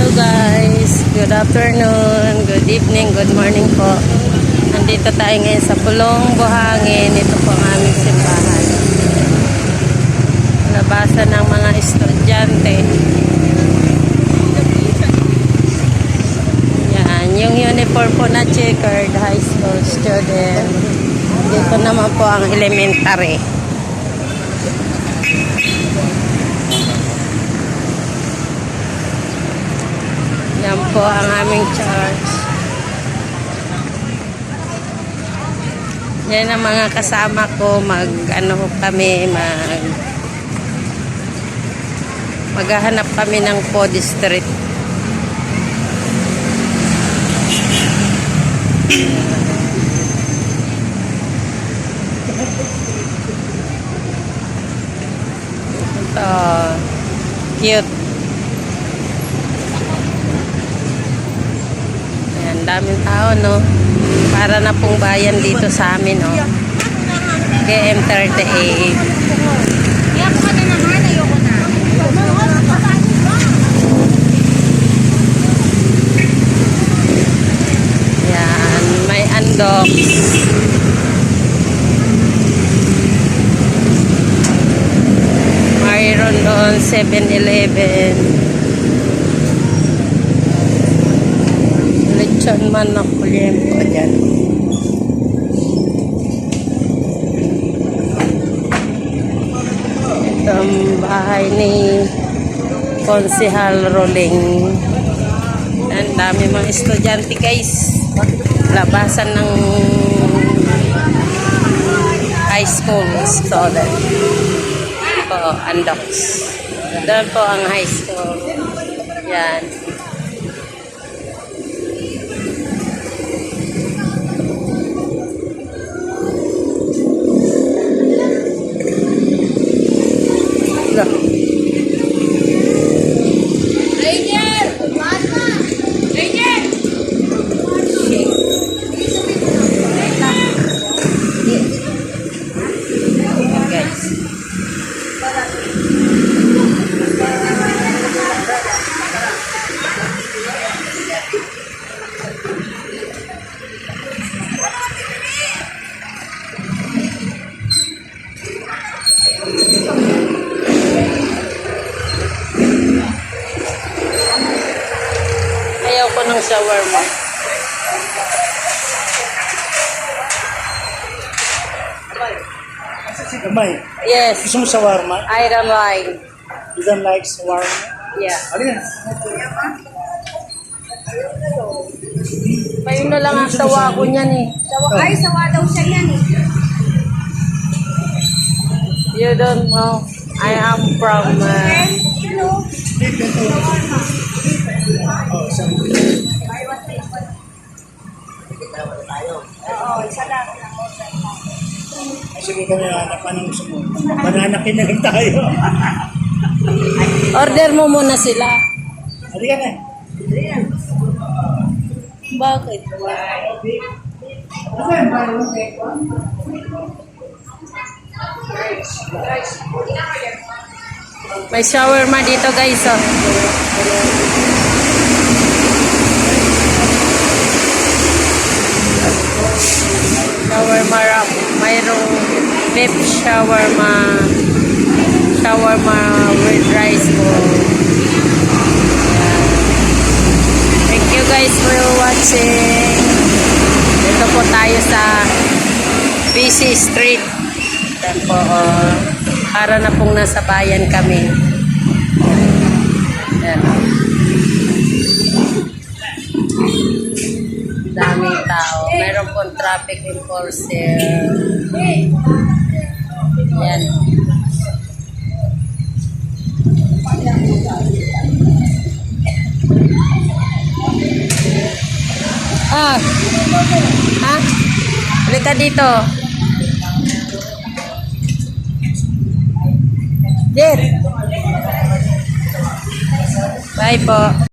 Hello guys, good afternoon, good evening, good morning po. Nandito tayo ngayon sa Pulong Buhangin. Ito po ang aming simbahan. Labasan ng mga estudyante. Yan, yung uniform po na checkered, high school student. Dito naman po ang elementary. Yan po ang aming church. Yan ang mga kasama ko. Maghahanap kami ng po district. Ito. Cute. Daming tao, no? Para na pong bayan dito sa amin, no? KM38. Yan, may andok. Mayroon doon 7-Eleven. Lechon man na kuryempo dyan. Ito ang bahay ni Konsehal Roling. Ang dami mga estudyante guys. Labasan ng high school student. Po, Andox. Doon po ang high school. Yan. Ayaw ko ng shawarma. Yes. Gusto mo shawarma? I don't like. You don't like shawarma? Yeah. Ano yan? Kayo na lang ang sawa ko niyan eh. Ay, sawa daw siya yan eh. You don't know. I am from... Oo, isa lang. Sige kami hanap ng gusto mo. Mananakin na rin tayo. Order mo muna sila. Hindi ka na. Bakit? May shawarma dito guys, oh. Shawarma wrap. Mayroong beef shawarma. Shawarma with rice bowl. Thank you guys for watching. Dito po tayo sa busy street. Yan po, para na pong nasa bayan kami. Yan. Daming tao. Meron pong traffic enforcer. Yan. Ah. Ha? Halika dito. Jet. Bye po.